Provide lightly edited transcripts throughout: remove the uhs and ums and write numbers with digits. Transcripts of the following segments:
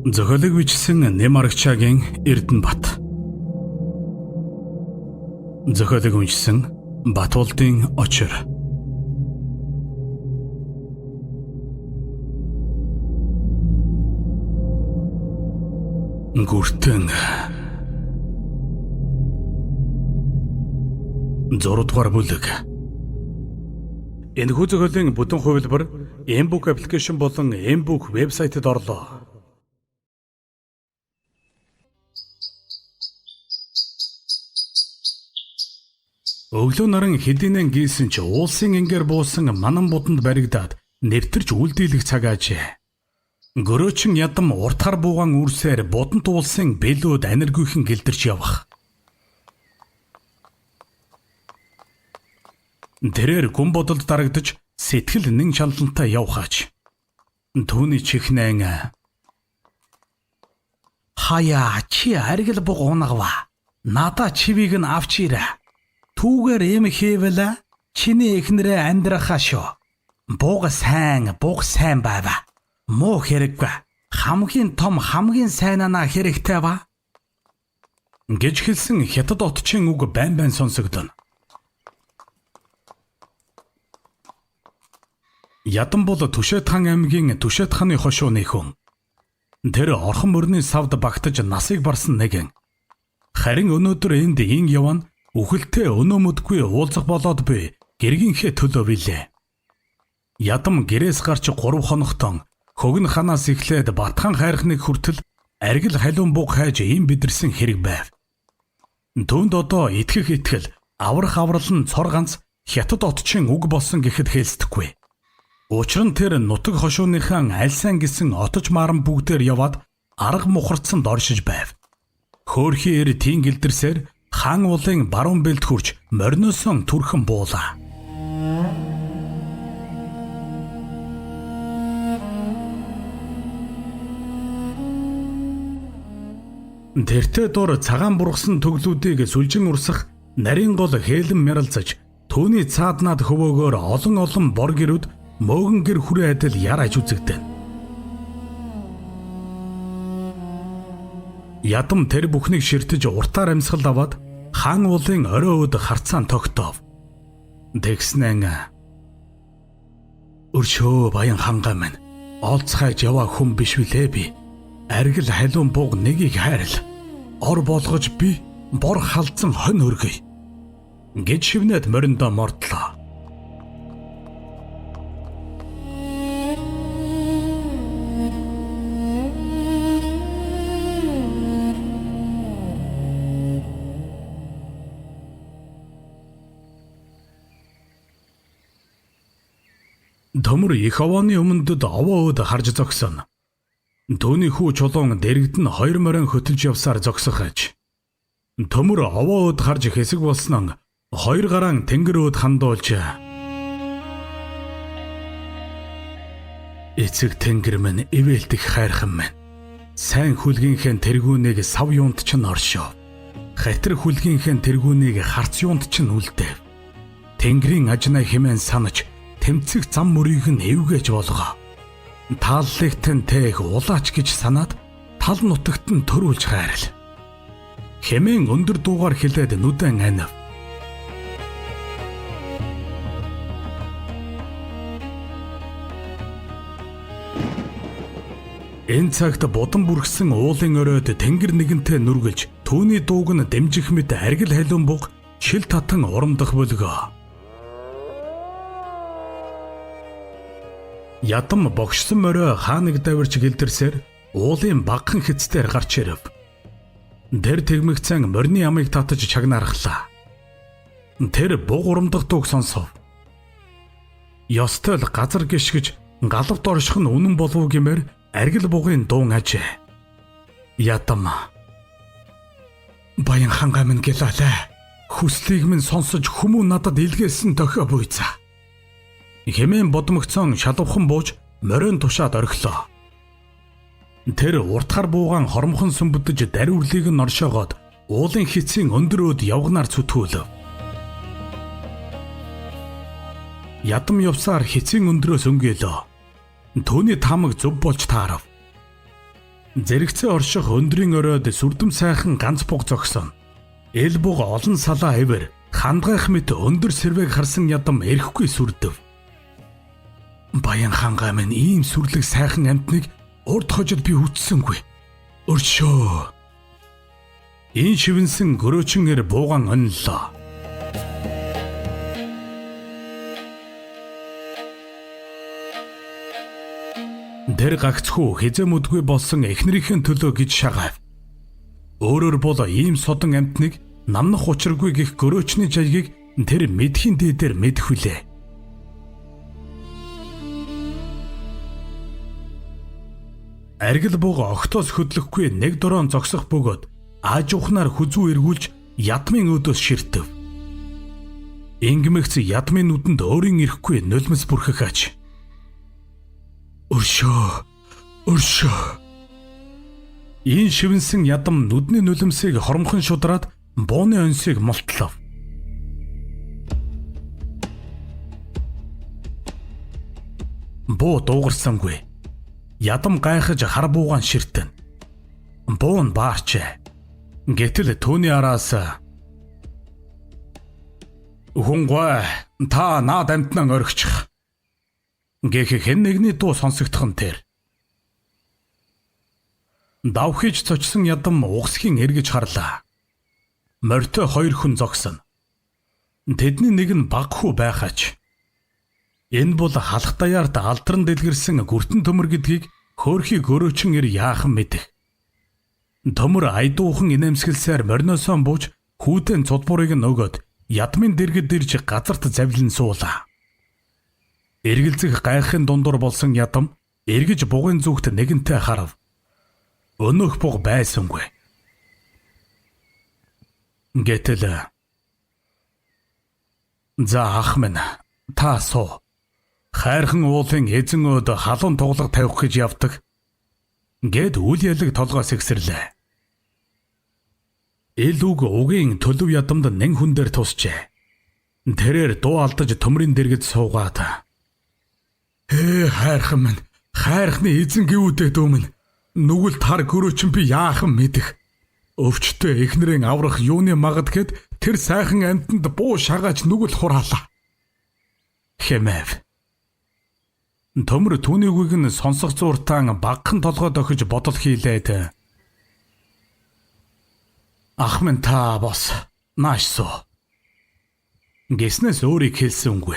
Зохиолыг бичсэн Нэмарагчаагийн Эрдэнэбат. Зохиолыг уншсан Батболдын Очир. Гүртэн 6 дугаар бүлэг. Энэхүү зохиолын бүтэн хувилбар M-Book аппликейшн болон M-Book вебсайтад орлоо. Өглөө наран хэдийнэн гийсэн ч уулсын ингээр буусан манан буданд баригдаад нэвтэрч үлдээлэх цаг ажээ. Гөрөөчин ядам уртхар буугаан үрсээр буданд уулсын бэлүүд аниргүйхэн гэлдэрч явах. Тэрээр гүн бодолд дарагдж сэтгэл нэн шаналнтай явхаач. Түүний чихнэн хаяа чи аргил буг унагва. Надаа чивийг нь авчираа. Түүгээр юм хийвэл чиний эхнэрээ амьдрахаа шүү. Бууг сайн байва. Муу хэрэггүй. Хамгийн том хамгийн сайнаа хэрэгтэй ба. Гэж хэлсэн хятад отчийн үг байн сонсогдоно. Ядам бол Түшэйтхан аймгийн Түшэйтханы хошууны хүн. Тэр орхон мөрний савд багтаж насыг барсан нэгэн. Харин өнөөдөр энд ин явна үхэлтэй өнөөмөдгүй уулзах болоод би гэргийнхээ төлөө билээ. Ядам гэрээс гарч 3 хоногтон хөгн ханаас эхлээд Батхан хайрхныг хүртэл аргил халуун буг хайж ийм бидэрсэн хэрэг байв. Түүнд одоо итгэл аврах аврал нь цор ганц хятад отчийн үг болсон гэхэд хэлсдэхгүй. Учир нь тэр нутаг хошууныхан альсан гисэн отож маран бүгдээр яваад арга мухарцсанд оршиж байв. Хөөрхиэр тийм гэлдэрсээр хаан уулын баруун бэлд хурж морниосон түрхэн буулаа. Тэртээ дур цагаан бургасан төглүүдийг сүлжин урсах нарийн гол хээлэн мяралцаж түүний цааднаад хөвөөгөөр олон бор гэрүүд мөөгөн гэр хүрээ адил яраж үзэгдэн. Ядам тэр бүхнийг ширтэж уртаар амьсгал аваад хаан уулын орой өд харцаан тогтоов. Тэгснэн өршөө баян хангай минь олцхайж яваа хүн биш билээ би. Аргил халуун бууг нэгийг хайрал. Ор болгож би бор халдсан хонь өргөе. Гэж шивнээд мориндоо мордлоо. Төмөр их овооны өмнөдөд овоо өд харж зогсон. Төвний хүү чулуун дэрэгдэн 2 морин хөтөлж явсаар зогсох аж. Төмөр овоо өд харж хэсэг болсноо 2 гараан тэнгэр өд хандуулж эцэг тэнгэр минь ивэлдэх хайрхан минь. Сайн хүлгийнхээ тэргүүнийг сав юунд ч нь оршоо. Хатар хүлгийнхээ тэргүүнийг харц юунд ч нь үлдээв. Тэнгэрийн ажнаа хэмээн санаж тэмцэх зам мөрийг нь эвгэж болгоо. Тааллэгтэн тээх улаач гэж санаад тал нутагт нь төрүүлж хайрал. Хэмээн өндөр дуугаар хэлээд нүдэн анив. Энэ цагт будан бүргсэн уулын оройд тэнгэр нэгэнтэй нүргэлж түүний дууг нь дэмжих мэт аргил халуун буг шил татан урамдах бөлгөө. Ядам богшсон морой хааныг давирч гэлдэрсээр уулын багхан хэцээр гарч ирэв. Тэр тэгмэгцэн морины ямыг татаж чагнаархлаа. Тэр буг урамдах дууг сонсов. Ёстой л газар гიშгэж галавт орших нь үнэн болов гэмээр аргил бугын дуун ажээ. Ядам баян хангай минь гэлээ. Хүслийг минь сонсож хүмүүн надад илгээсэн дохио буйцаа. Хэмээн бодмогцон шалавхан бууж морин тушаад орхилоо. Тэр уртхар буугаан хормхон сүмбөдөж дариурлыг нь оршоогоод уулын хэцийн өндөр өд явгнаар цүтгүүлв. Ядам явсаар хэцийн өндрөөс өнгөлөө. Төвний тамаг зөв болж таарав. Зэрэгцээ орших өндрийн оройд сүрдэм сайхан ганц буг зогсон. Эл буг олон салаа хэвэр хандгайх мэт өндөр сэрвэг харсан ядам эрэхгүй сүрдэв. Баян хангаа минь ийм сүрлэг сайхан амьтныг урд хожид би үтсэнгүй. Өршөө. Ин шивэнсэн гөрөөчнэр буугаан онлоо. Тэр гагцхүү хизэмүдгүй болсон эхнэрийнхэн төлөө гэж шагаав. Өөрөөр бол ийм содон амьтныг намнах учиргүй гих гөрөөчний жайгийг тэр мэдхийн дээдээр мэдэх үлээ. Аргил буг огтоос хөдлөхгүй нэг дорон зогсох бөгөөд ааж ухнаар хүзүү эргүүлж ядмын өөдөөс ширтэв. Ингмэгц ядмын нүдэнд өөрийн ирэхгүй нулимс бүрхэх аж. Өршөө. Ин шивэнсэн ядам нүдний нулимсыг хормхон шудраад бууны онсыг мултлав. Буу дуугарсангүй. Ядам гайхаж хар буугаан ширтэн. Буун баарчээ. Гэтэл түүний араас "Хүнгүй, та наад амтнан орхичих" гэх хэн нэгний дуу сонсогдхон тэр. Давхиж цочсон ядам угсхийн эргэж харлаа. Морьтой хоёр хүн зогсон. Тэдний нэг нь багхүү байхаач. Энэ бол халах даяарт алдран дэлгэрсэн гүртэн төмөр гэдгийг хөөрхий гөрөөчн ир яахан мэдэх. Төмөр айдуухан инээмсгэлсээр морноосоо бууж хүүтэн цудбурыг нь өгөөд ядмын дэргэд ирж газарт завлин суулаа. Эргэлзэх гайхын дундуур болсон ядам эргэж бугын зүгт нэгэнтээ харав. Өнөөх буг байсангүй. Гэтэл "За ах минь, та суу. Хайрхан уулын эзэн өөд халуун туглаг тавих гэж явдаг" гэд үл ялэг толгоос ихсэрлээ. Эл үг угийн төлөв ядамд нэн хүн дээр тусчээ. Тэрээр дуу алдаж төмрийн дэргэд суугаад "Хайрхан минь, хайрхны эзэн гэвүүдээ дөө минь. Нүгэл тар гөрөөчн би яахан мэдэх. Өвчтөе эхнэрийн аврах юуны магад гэд тэр сайхан амьтанд буу шагааж нүгэл хураалаа" хэмэв. Төмөр түүнийгүйг нь сонсох зууртаан багхан толгой дохиж бодол хийлээд "Ах минь та бос, нааш суу" гэснээс өөрийг хэлсэнгүй.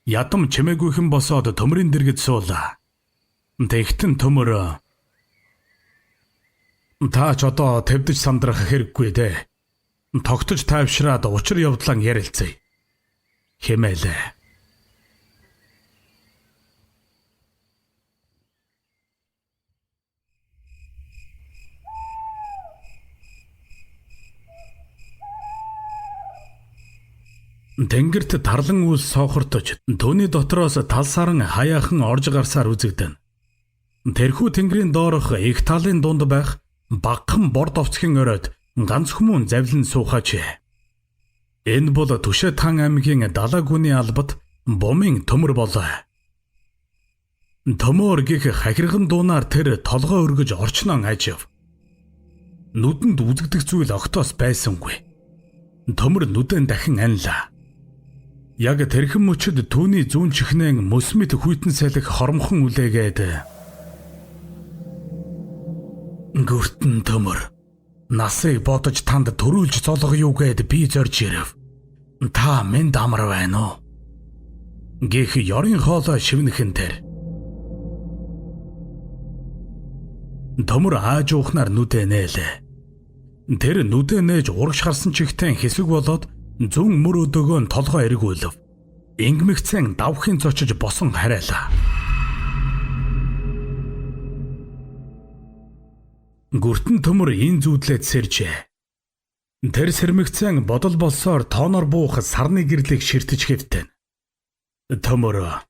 Ядам чимээгүйхэн босоод төмрийн дэргэд суулаа. Тэгтэн төмөр "Та ч одоо тавьдаж сандрах хэрэггүй дээ. Тогтож тайвшраад учир явдлан ярилцъя" хэмээлээ. Тэнгэрт тарлан үл соохортож түүний дотроос талсаран хаяахан орж гарсаар үзэгдэн. Тэрхүү тэнгэрийн доорх их талын дунд байх багхан борд овцгийн оройд ганц хүмүүн завлин суухаач. Энэ бол Түшээ Тан аймгийн далай гүний албат бумын төмөр болоо. Төмөр гих хахирган дуунаар тэр толгой өргөж орчнон ажив. Нүдэнд үзэгдэх зүйл огтоос байсангүй. Төмөр нүдэн дахин анлаа. Яг тэрхэн мөчөд түүний зүүн чихнэн мөсмит хүйтэн салхи хормхон үлээгээд "Гүртэн төмөр, насыг бодож танд төрүүлж золго юу гэд би зорж ирэв. Та минь амар байна уу?" гэх ёрын хоолой шивнэхэн тэр. Төмөр ааж уухнаар нүдэ нээлээ. Тэр нүдэ нээж урагш харсан чихтэн хэсэг болоод зүүн мөр өдөөгөө нь толгой эргүүлв. Ингмэгцэн давхын зочиж босон харайлаа. Гүртэн төмөр ин зүүдлээд сэржээ. Тэр сэрмэгцэн бодол болсоор тооноор буух сарны гэрлийг ширтэж хэвтэн. Төмөр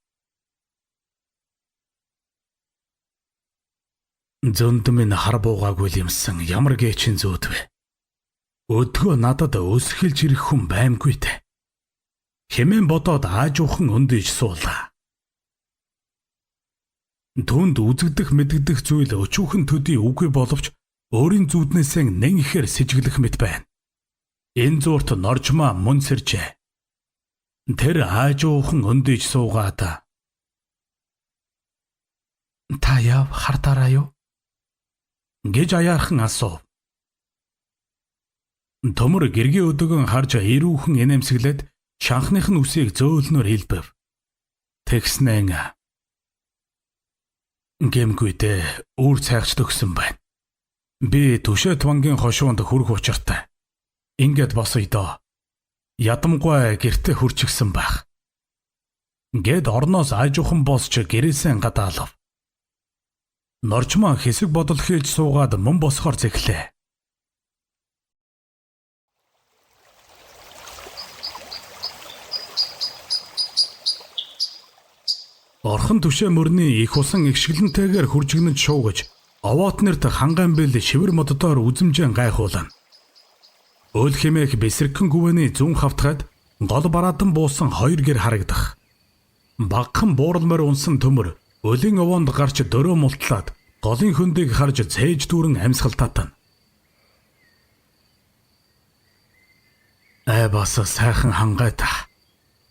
"Зөнд минь хар буугаагүй юмсан ямар гээчин зүүдвэ. Өдгөө надад өсгөлж ирэх хүн баймгүй дээ" хэмээн бодоод ааж ухан өндөж суулаа. Түүнд үзэгдэх мэдэгдэх зүйл өчүүхэн төдий үгүй боловч өөрийн зүуднээсээ нэн ихээр сэжиглэх мэт байна. Энэ зуурт норжмаа мөн сэржээ. Тэр аажуухан өндийж суугаад "Та яв хартаараа юу?" гэж аяархан асуув. Төмөр гэргийн өдөгөн харж ирүүхэн инээмсэглээд шанхных нь үсийг зөөлнөр хэлбэв. Тэгснэн "Гэмгүй дээ, үүр цайгч төгсөн байна. Би Түшээ Твангийн хошуунд хүрэх учиртай. Ингээд босъё доо. Ядамгүй гэртээ хурчигсан байх." Гэд орноос аажуухан босч гэрээсээ гадаалав. Норжмаа хэсэг бодол хийж суугаад мөн босохоор зэглээ. Орхон Түшээ мөрний их усан игшгэлэнтэйгээр хуржигнэж шуугаж, овоот нэрт хангайн бэл шивэр моддоор үзэмжэн гайхуулна. Өөл хэмээх бэсэрхэн гүвэний зүүн хавтгаад гол бараадан буусан хоёр гэр харагдах. Багхан бууралмаар унсан төмөр өлийн овоонд гарч дөрөө мултлаад голын хөндийг харж цээж дүүрэн амьсгал татна. Бас сайхан хангай та.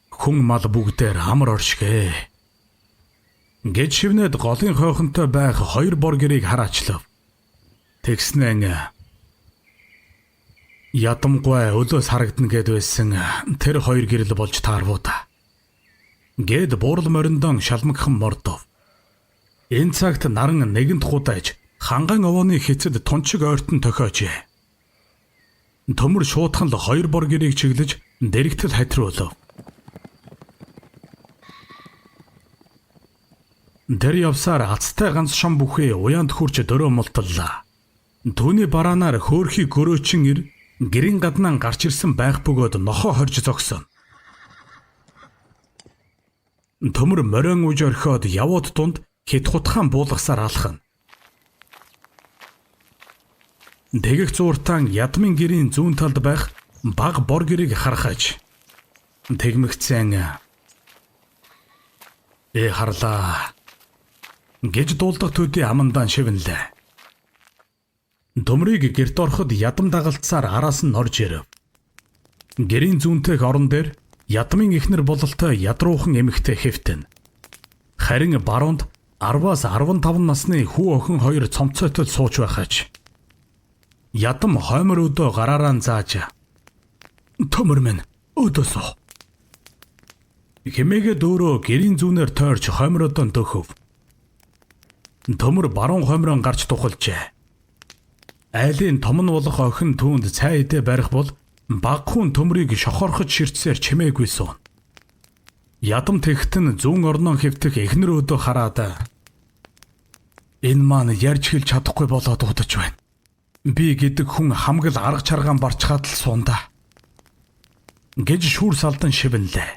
Хүн мал бүгдээр амар оршгэ. Гэж шивнээд голын хойхонтой байх хоёр бор гэрийг хараачлав. Тэгснэн ядамгүй өлөөс харагдана гэд байсан тэр хоёр гэрэл болж таарвуу та. Гэд буурал мориндон шалмагхан мордов. Энэ цагт наран нэгэнт худайж ханган овооны хэцэд тунчиг ойртон тохиожээ. Төмөр шуудхан л хоёр бор гэрийг чиглэж дэрэгтэл хатруулав. Тэр явсаар ацтай ганц шам бүхээ уяанд хурч дөрөө мултлаа. Түүний бараанаар хөөрхий гөрөөчин ир гэрийн гаднаа гарч ирсэн байх бөгөөд нохоо хорж зогсон. Төмөр морин үж орхиод явууд дунд хит хутгаан буулгасаар алхана. Дэгэх зууртаан ядмын гэрийн зүүн талд байх баг бор гэрийг харахаж тэгмэгцэн харлаа гэж дуулдах төдий амандаан шивнэлээ. Төмрийг гэрт ороход ядам дагалцсаар араас нь орж ирэв. Гэрийн зүүнтэйх орон дээр ядмын эхнэр бололтой ядруухан эмэгтэй хэвтэн. Харин баруунд 10-аас 15 насны хүү охин хоёр цомцойтол сууж байхаж. Ядам хоймор өдөө гараараа зааж "Төмөр минь өдөөсөө" хэмээгээд өөрөө гэрийн зүүнээр тойрч хоймор өдөө дөхөв. Төмөр баруун хоймроо гарч тухалжээ. Айлын том нь болох охин түүнд цай идэ барих бол баг хүн төмрийг шохорхож ширтсээр чимээгүй суун. Ядам тэгтэн зүүн орноо хэвтэх эхнэр өдөө хараад "Энэ маань ярьж хэлж чадахгүй болоод удаж байна. Би гэдэг хүн хамгал арга чаргаан барчхаад л суунда" гэж шүүр салдан шивнэлээ.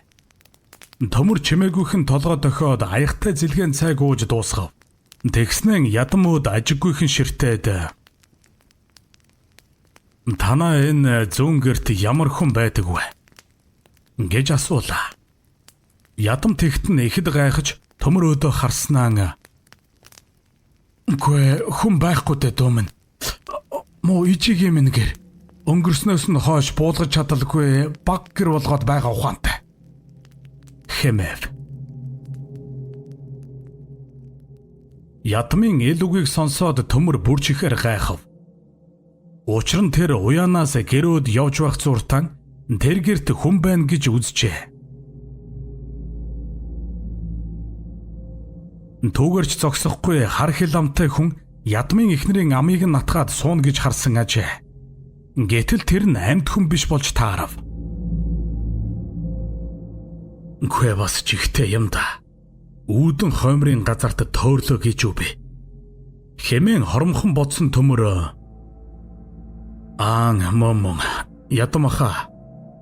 Төмөр чимээгүйхэн толгой дохиод аягтай зэлгэн цайг ууж дуусгав. Тэгснэн ядам өд ажиггүйхэн ширтээд "Танаа энэ зүүн гэрт ямар хүн байдаг вэ?" гэж асуулаа. Ядам тэгтэн ихэд гайхаж төмөр өдөө харснаа "Үгүй хүн байхгүй дээ дөө минь. Муу ижигийн минь гэр. Өнгөрснөөс нь хойш буулгаж чадалгүй баг гэр болгоод байгаа ухаантай" хэмэв. Ядмын эл үгийг сонсоод төмөр бүрж ихээр гайхав. Учир нь тэр уяанаас гэрөөд явж байх зуртан тэр гэрт хүн байна гэж үзжээ. Түүгэрч зогсохгүй хар хил амтай хүн ядмын эхнэрийн амийг нь натгаад суун гэж харсан ажээ. Гэтэл тэр нь амьд хүн биш болж таарав. Үгүй бас чихтэй юм да. Үүдэн хоймрын газарт төөрлөө гэж үбэ. Хэмээн хоромхон бодсон төмөр мөн ядамаха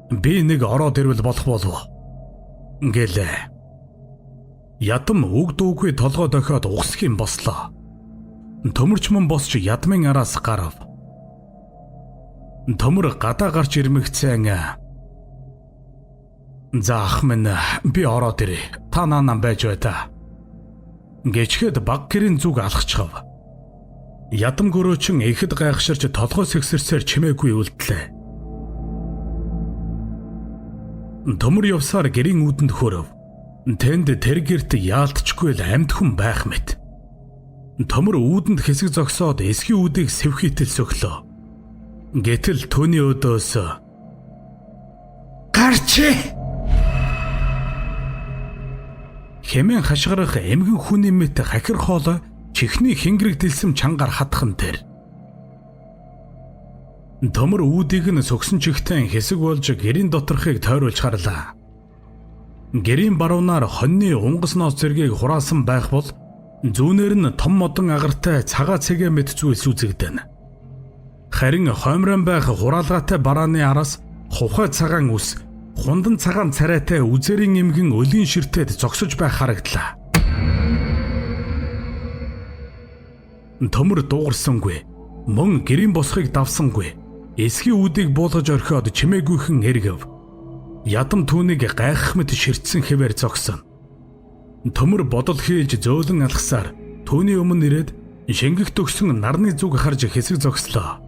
би нэг ороод ирвэл болох болов гэлээ. Ядам үг дүүгүй толгой дохиод угсхийн бослоо. Төмөрч мөн босч ядмын араас гарав. Төмөр гадаа гарч ирмэгцэн "За ах минь би ороод ирээ. Та наанаа байж бай та" Гэчгээд баг гэрийн зүг алхачхав. Ядам гөрөөчин ихэд гайхширч толгой сэгсэрсээр чимээгүй үлдлээ. Төмөр явсаар гэрийн үүдэнд хөрөв. Тэнд тэр гэрт яалтчгүй л амьд хүн байх мэт. Төмөр үүдэнд хэсэг зогсоод эсгийн үүдийг сэвхийтэл сөглөө. Гэтэл түүний өдөөс гарч хэмээн хашгирах эмгэн хүний мэт хахир хоолой чихний хингэрэг дэлсэм чангаар хатхан тэр. Төмөр үүдийг нь сөгсөн чихтэн хэсэг болж гэрийн доторхыг тойруулж харлаа. Гэрийн баруунаар хоньны унгас ноос зэргийг хураасан байх бол зүүнээр нь том модон агартай цагаат цэгээ мэт зүйлс үзэгдэнэ. Харин хоймрон байх хураалгатай барааны араас хувхай цагаан үс, хундан цагаан царайтай үзэрийн эмгэн өлийн ширтээд зогсож байх харагдлаа. Төмөр дуугарсангүй, мөн гэрийн босхыг давсангүй, эсгийн үүдийг буулгаж орхиод чимээгүйхэн эргэв. Ядам түүнийг гайхах мэт ширтсэн хэвээр зогсон. Төмөр бодол хийлж зөөлөн алхсаар түүний өмнө ирээд шингэх төгсөн нарны зүг харж хэсэг зогслоо.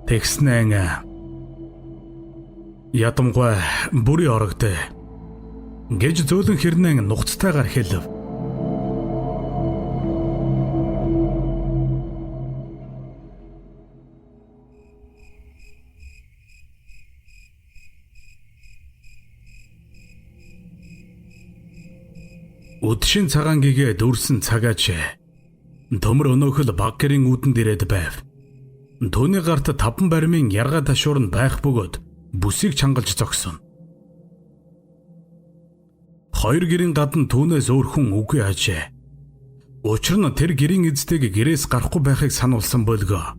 Тэгснэн ядамгүй бүрий орогдё гэж зөөлөн хэрнэн нухацтайгаар хэлв. Өдшин цагаан гэгээ дүүрсэн цагаач төмөр өнөөхөл баг гэрийн үүдэнд ирээд байв. Түүний гарт таван баримын яргаа ташуур нь байх бөгөөд бүсийг чангалж зогсон. Хоёр гэрийн гадна түүнээс өөр хүн үгүй ажээ. Учир нь тэр гэрийн эзэдэг гэрээс гарахгүй байхыг сануулсан бөлгөө.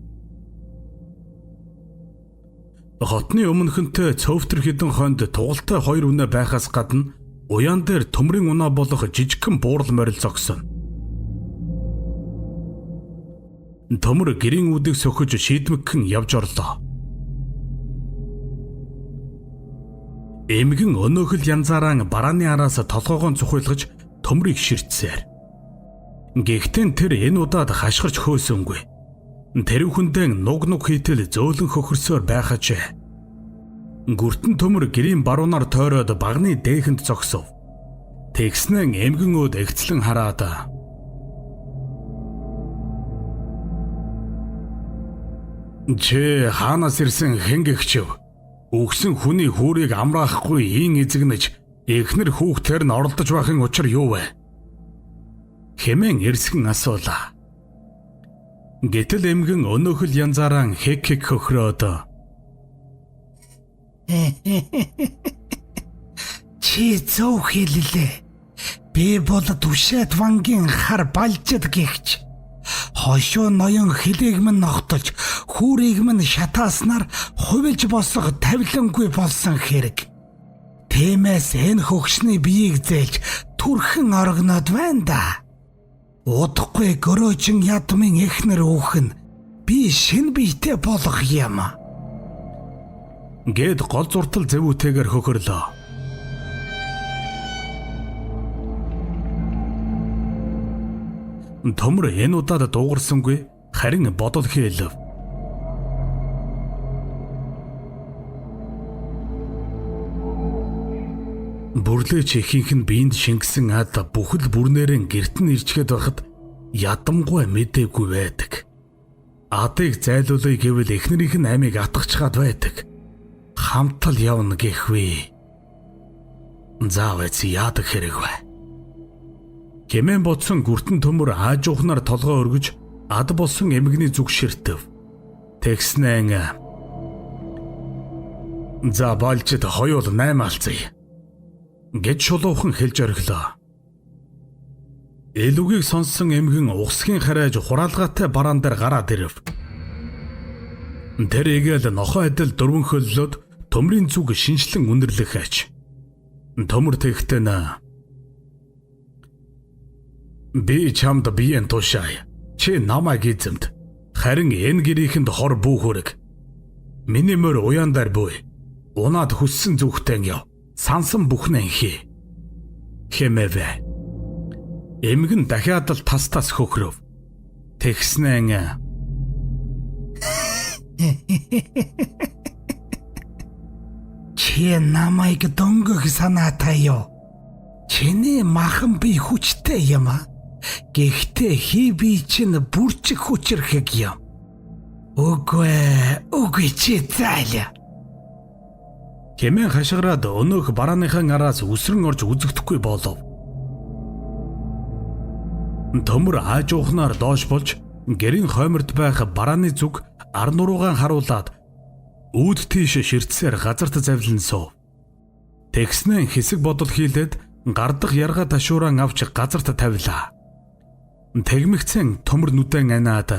Хотны өмнөхөнтэй цөвтөр хідэн хойд тугалтай хоёр үнэ байхаас гадна уян дээр төмрийн унаа болох жижигхэн буурал морил зогсон. Төмөр гэрийн үүдийг сөхөж шийдмэгхэн явж орлоо. Эмгэн өнөөхөл янзаараа барааны араас толгоогоо цухилгаж төмрийг ширтсээр. Гэхдээ тэр энэ удаад хашгирч хөөсөнгүй. Тэр хүндээ нуг хийтэл зөөлөн хөхөрсөөр байхажээ. Гүртэн төмөр гэрийн баруунаар тойроод багны дээхэнд зогсов. Тэгснэн эмгэн өөд эгцлэн хараад "Чи хаанаас ирсэн хэнгэгчв? Өгсөн хүний хүүрийг амраахгүй ийн эзэгнэж эхнэр хүүхдээр нь оролдож байхын учир юу вэ?" хэмээн эрсгэн асуулаа. Гэтэл эмгэн өнөөхөл янзаараа хек хөхрөөд "Чи зөв хэллээ. Би бол түшээд вангийн хар балжид гихч. Хошуу ноён хилээг минь ногтолж, хүүрийг минь шатааснаар хувилж босох тавилангүй болсон хэрэг. Тиймээс энэ хөгшний биеийг зээлж түрхэн орогноод байна да. Удахгүй гөрөөжин ядмын эхнэр үхэн би шин биетэй болох юм." Гэд гол зуртал зэвүүтэйгээр хөхөрлөө. Төмөр энэ удаад дуугарсангүй, харин бодол хийлв. Бүрлээч ихийнх нь биеинд шингэсэн ад бүхэл бүрнээрэн гэрт нь ирчгээд байхад ядамгүй мэдээгүй байдаг. Адыг зайлуулъя гэвэл эхнэрийнх нь амийг атгахчаад байдаг. Хамтал явна гэхвээ. Заавал яадаг хэрэг вэ? Хэмээн бодсон гүртэн төмөр аажуухнаар толгой өргөж ад болсон эмгний зүг ширтэв. Тэгснэн "За балжид хоёул 8 алцъя" гэж шулуухан хэлж орхилоо. Элүгийг сонссон эмгэн угсгийн харайж хураалгатай бараан дээр гараад ирэв. Тэр игээл нохоо адил дөрвөн хөллөөд төмрийн зүг шинжлэн үнэрлэх аж. Төмөр тэгтэн "Би чамд биеэн тушаая. Чи намайг эзэмд. Харин энэ гэрийнхэнд хор бүүхөрөг. Миний мөр уяандар буй. Унаад хүссэн зүгтэн яв. Сансан бүхнээ хий" хэмэвэ. Эмгэн дахиад л тас хөхрөв. Тэгснэн чи намайг дөнгөх санаатай юу? Чиний махан би хүчтэй юм а. Гэхдээ хий би чинь бүрчиг хүчрхэг юм. Үгүй чи зайлаа. хэмээн хашгираад өнөөх барааныхан араас үсрэн орж үзэгдэхгүй болов. Төмөр аажуухнаар доош болж гэрийн хойморд байх барааны зүг ар нуруугаан харуулад үүд тийш ширтсээр газарт завлан суув. Тэгснэн хэсэг бодол хийлээд гардах ярга ташууран авч газарт тавилаа. Тэгмэгцэн төмөр нүдэн анаад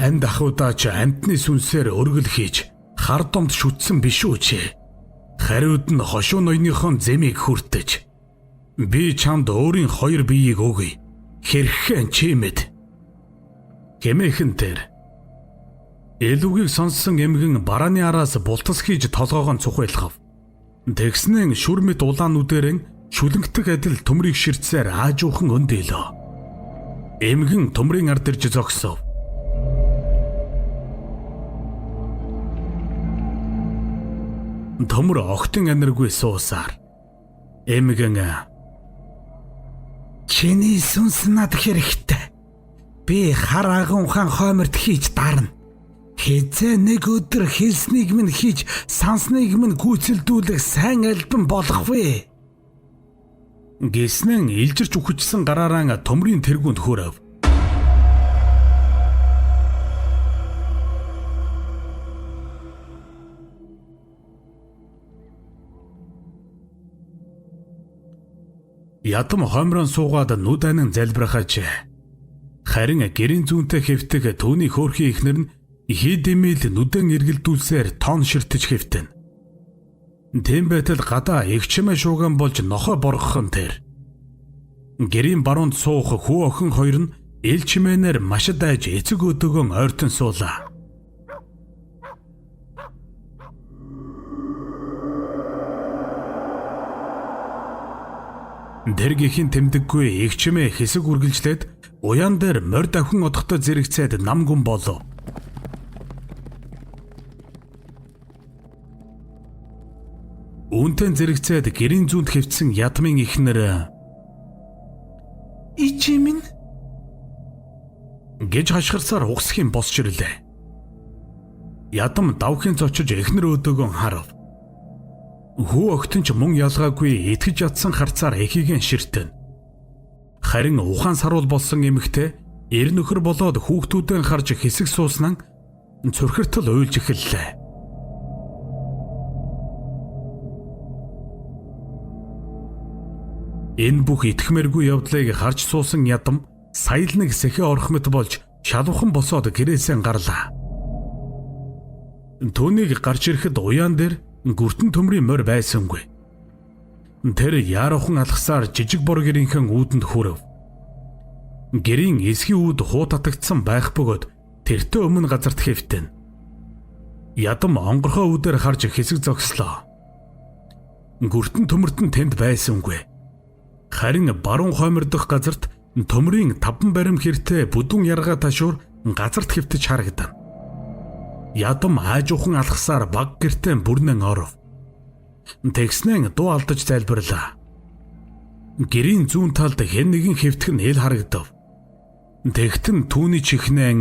анд ахудаа ч амтны сүнсээр өргөл хийж хар домд шүтсэн биш үү чи? Хариуд нь хошуу ноёныхон зэмийг хүртэж би чамд өөрийн хоёр биеийг өгье. Хэрхэн чимэд? Гэмээхэн дээр элүүгийг сонссон эмгэн барааны араас бултас хийж толгоогоо цухайлгав. Тэгснэн шүр мэд улаануудэрэн шүлэнгтэг адил төмрийг ширтсээр аажуухан өндөлөө. Эмгэн төмрийн ард ирж зогсов. Төмөр огтын аниргүй суусаар эмгэн чиний сүнс над хэрэгтэй. Би хар агуунхан хойморт хийж дарна. Хизээ нэг өдөр хэлснийг минь хийж сансныг минь гүйцэлдүүлэх сайн альбан болох вэ? Гэснэн илжирч үхчихсэн гараараа төмрийн тэргүүнд хүрав. Ядам хомрон суугаад нүд анан залбирахаач. Харин гэрийн зүүнтэй хэвтэг түүний хөөрхий ихнэр нь хидэмэл нүдэн эргэлдүүлсээр тоон ширтэж хэвтэн. Тэм байтал гадаа эгчмэ шууган болж нохой боргохон тэр. Гэрийн баруунд суух хүү охин хоёр нь элчмэнээр маш дайж эцэг өдөөгөө ойртон суулаа. Дэргийн тэмдэггүй эгчмэ хэсэг үргэлжлээд уян дээр морь давхин одохтой зэрэгцээд нам гүн болов. Үүнтэй зэрэгцээд гэрийн зүүнд хэвтсэн ядмын ихнэр Ичимэн гэж хашгирсаар угсхийн босч ирлээ. Ядам давхин зочиж эхнэр өдөөгөө харав. Хүү огтон ч мөн ялгаагүй итгэж ядсан харцаар эхийг нь ширтэн. Харин ухаан саруул болсон эмэгтэй эр нөхөр болоод хүүхдүүдэн харж хэсэг сууснаа цөрхөртөл уйлж эхэллээ. Энэ бүх итгэмээргүй явдлыг харж суусан ядам сая л нэг сэхэ орох мэт болж шалуухан босоод гэрээсээ гарлаа. Түүнийг гарч ирэхэд уяан дээр гүртэн төмрийн морь байсангүй. Тэр яаруухан алхсаар жижиг бор гэрийнхэн үүдэнд хүрв. Гэрийн эсгийн үүд хуу татагдсан байх бөгөөд тэртээ өмнө газарт хэвтэн. Ядам онгорхоо үүдээр харж хэсэг зогслоо. Гүртэн төмөрт нь тэнд байсангүй. Харин баруун хоймор дох газарт төмрийн таван барим хэртэй бүдүүн ярга ташуур газарт хэвтэж харагдана. Ядам аажуухан алхсаар баг гэртээ бүрнэн оров. Тэгснэн дуу алдаж залбирлаа. Гэрийн зүүн талд хэн нэгэн хэвтэх нь ил харагдав. Тэгтэн түүний чихнэн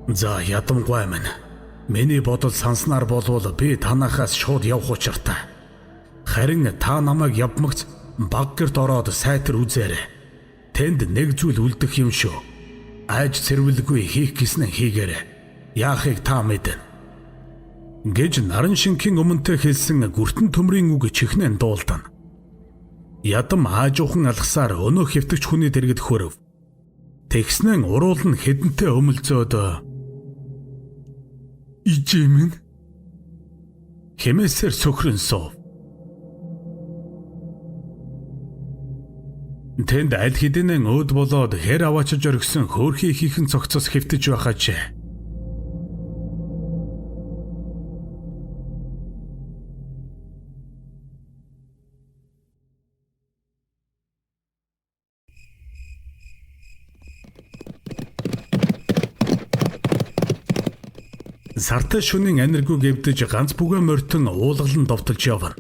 за ядамгүй минь. Миний бодол санснаар болвол би танахаас шууд явах учиртай. Харин та намайг явмагц баг гэрт ороод сайтар үзээрэй. Тэнд нэг зүйл үлдэх юм шүү. Айж цэрвэлгүй хийх гэснээ хийгээрэй. Яахыг та мэднэ. Гэж наран шинхийн өмнөд хэлсэн гүртэн төмрийн үг чихнэн дуулдана. Ядам аажуухан алхсаар өнөө хэвтэгч хүний дэргэд хүрв. Тэгснэн уруул нь хэдэнтэй өмөлзөөд ижимэн хэмээсээр сөхрөн суув. Тэнд аль хэдийнэ өөд болоод хэр аваачж оргисон хөөрхий хийхэн цогцос хэвтэж байхаач. Сартай шөнийн аниргүй гэвдэж ганц бүгэ морьтон уулгалан довтолж явна.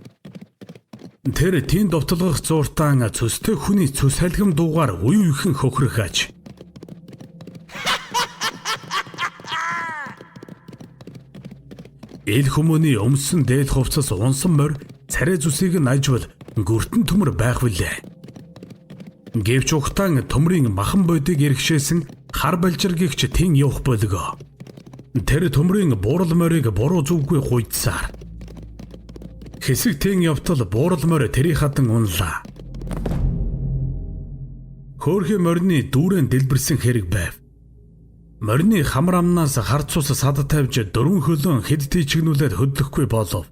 Тэр тийм довтолгох зууртан цөстэй хүний цөс халгам дуугаар уян уйхэн хөхрөх аж. Эл хүмүүний өмсөн дээд хувцас унсан морь царай зүсийг нь ажвал гүртэн төмөр байх вүлээ. Гэвч ухтаан төмрийн махан бодийг эргшээсэн хар балжиргийгч тэн явах болго. Тэр төмрийн буурал морийг буруу зүггүй гуйдсаар. Хэсэг тэн явтал буурал морь тэрий хатан унлаа. Хөөрхи морины дүүрэн дэлбэрсэн хэрэг байв. Морины хамар амнаас хар цус сад тавьж дөрвөн хөлөн хэд тийчгнүүлээд хөдлөхгүй болов.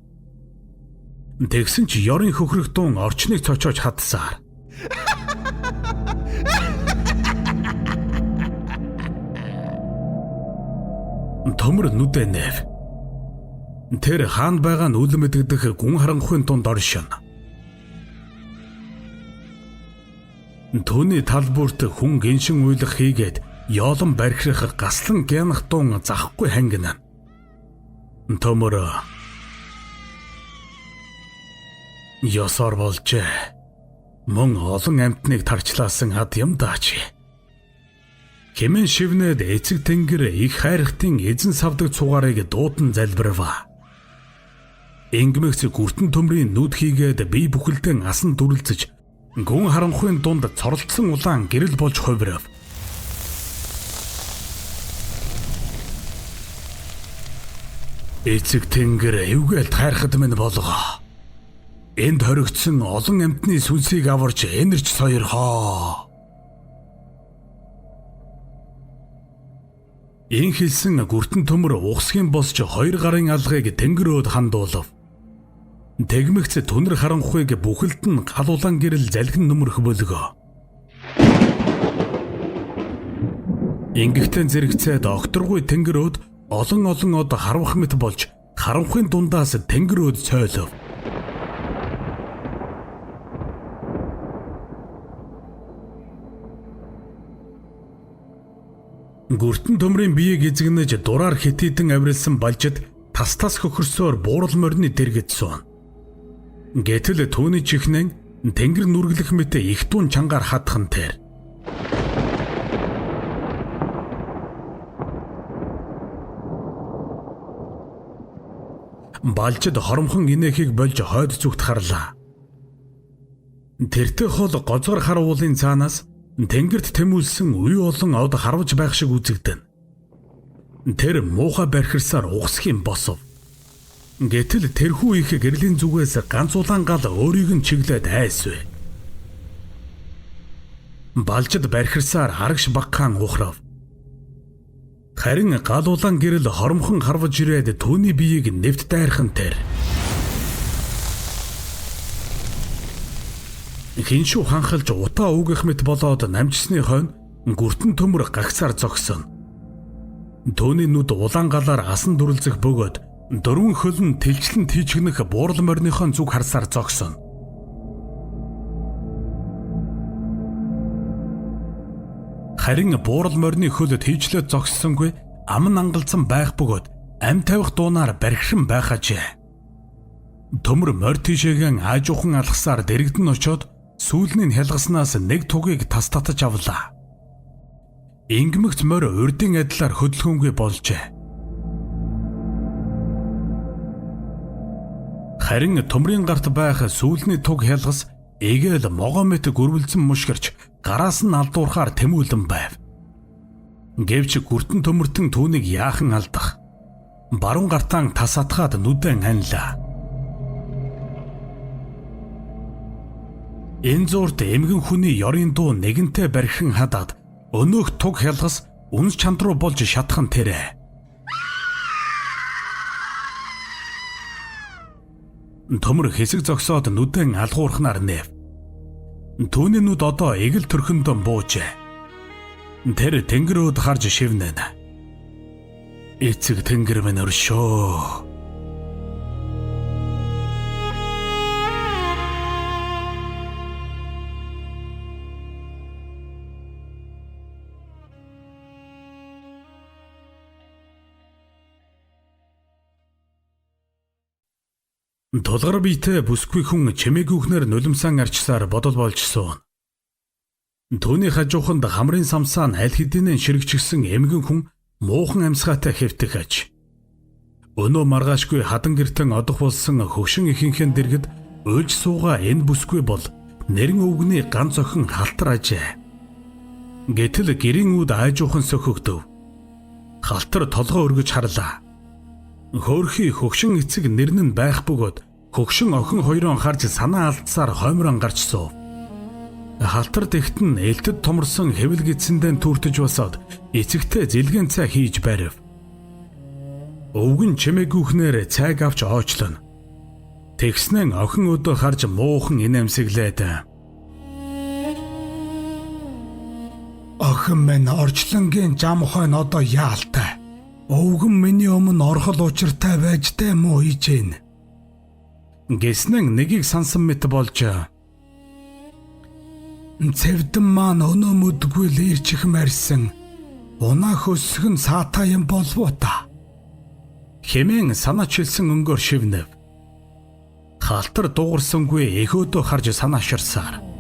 Тэгсэн ч ёрын хөхрөх дуун орчныг цочоож хатсаар. Төмөр нүдэ нэв. Тэр хаан байгаа нь үл мэддэх гүн харанхуйн дунд оршино. Түүний талбүрт хүн гиншин уйлах хийгээд ёолон бархирах гаслан гянах дуун захгүй хангина. Төмөр ёсоор болжээ. Мөн олон амьтныг тарчлаасан ад юм даач. Хэмээн шивнээд эцэг тэнгэр их хайрхтын эзэн савдаг цугаарыг дуудан залбирва. Ингмэгц гүртэн төмрийн нүд хийгээд бие бүхэлдэн асан дүрлцэж гүн харанхуйн дунд цоролцсон улаан гэрэл болж хувирав. Эцэг тэнгэр эвгээл хайрхад минь болгоо. Энд хоригдсон олон амьтны сүнсийг аварч энэрч сойрхоо. Ин хэлсэн гүртэн төмөр ухсгийн босч хоёр гарын алгыг тэнгэрөөд хандуулав. Тэгмэгц түнэр харанхуйг бүхэлд нь галуулан гэрэл залхин нөмөрх бөлгөө. Ингэхтэн зэрэгцээд огторгүй тэнгэрөөд олон од харвах мэт болж харанхуйн дундаас тэнгэрөөд цойлов. Гүртэн төмрийн биеийг эзэгнэж дураар хитийдэн авиралсан балжид тас хөхөрсөөр буурал морины дэргэд суун. Гэтэл түүний чихнэн тэнгэр нүргэлэх мэт их туун чангаар хатхан тэр. Балжид хоромхон инээхийг болж хойд зүгт харлаа. Тэртээ хол гозгор хар уулын цаанаас тэнгэрт тэмүүлсэн үе олон од харваж байх шиг үзэгдэн. Тэр муухай бархирсаар угсхийн босов. Гэтэл тэрхүү их гэрлийн зүгээс ганц улаан гал өөрийг нь чиглээд айсвэ. Балжид бархирсаар харагш багхан ухрав. Харин гал улаан гэрэл хоромхон харваж ирээд түүний биеийг нэвт дайрхан тэр. Хиншүү ханхалж утаа үгэх мэт болоод намжсны хойно гүртэн төмөр гагцаар зогсон. Түүний нүд улаан галаар асан дүрлзэх бөгөөд дөрвөн хөлн тэлчлэн тийчгнэх буурал морьныхон зүг харсаар зогсон. Харин буурал морьны хөл тийчлээд зогссонгүй аман ангалцсан байх бөгөөд ам тавих дуунаар бархиран байх ажээ. Төмөр морь тишээгэн аажуухан алхсаар дэрэгдэн очоод сүүлний хялгаснаас нэг тугийг тас татаж авлаа. Ингмэгц морь урдын адилаар хөдөлгөөнгүй болжээ. Харин төмрийн гарт байх сүүлний туг хялгас эгээл могомэт гөрвөлзөн мушгирч гараас нь алдуурахаар тэмүүлэн байв. Гэвч гүртэн төмөртөн түүнийг яахан алдах. Баруун гартаан тас атгаад нүдэн ханлаа. Энэ зуурт эмгэн хүний ёрын дуу нэгэнтээ бархин хадаад өнөөх туг хялгас үнс чанд руу болж шатхан тэрэ. Төмөр хэсэг зогсоод нүдэн алгуурхнаар нэв. Түүний нүд одоо эгэл төрхөндөө буужээ. Тэр тэнгэрөөд харж шивнэнэ. Эцэг тэнгэр минь өршөө. Тулгар биетэй бүсгүй хүн чимээгүйхнэр нулимсан арчсаар бодол болж суун. Түүний хажууханд хамрын самсаа нь аль хэдийнэ ширэгчгсэн эмгэн хүн муухан амьсгаатай хэвтэх аж. Өнөө маргаашгүй хадан гертэн одох болсон хөвшин ихэнхэн дэргэд уйлж сууга энэ бүсгүй бол нэрэн өвгний ганц охин халтар ажээ. Гэтэл гэрийн үүд айжуухан сөхөгдөв. Халтар толгоо өргөж харлаа. Хөөрхий хөгшин эцэг нэрн нь байх бөгөөд хөгшин охин хоёроо харж санаа алдсаар хоймрон гарч суув. Халтар тэгтэн элтэд томорсон хэвэл гидсэндээ түүртэж босоод эцэгтэй зэлгэн цай хийж барив. Өвгөн чимээгүйхнээр цайг авч оочлоно. Тэгснэн охин өдөө харж муухан инээмсэглээд Охин минь орчлонгийн зам хойно одоо яалтай. Өвгөн миний өмнө орхол учиртай байж дээ мó ижээн. гэснэн нэгийг сансан мэт болж Цэвдэн маань өнөө мэдгүй л ирчих марьсан. Унаа хөсөх нь саатай юм болов та. хэмээн санаа чилсэн өнгөөр шивнэв. Халтар дуугарсангүй эхөөдөө харж санааширсаар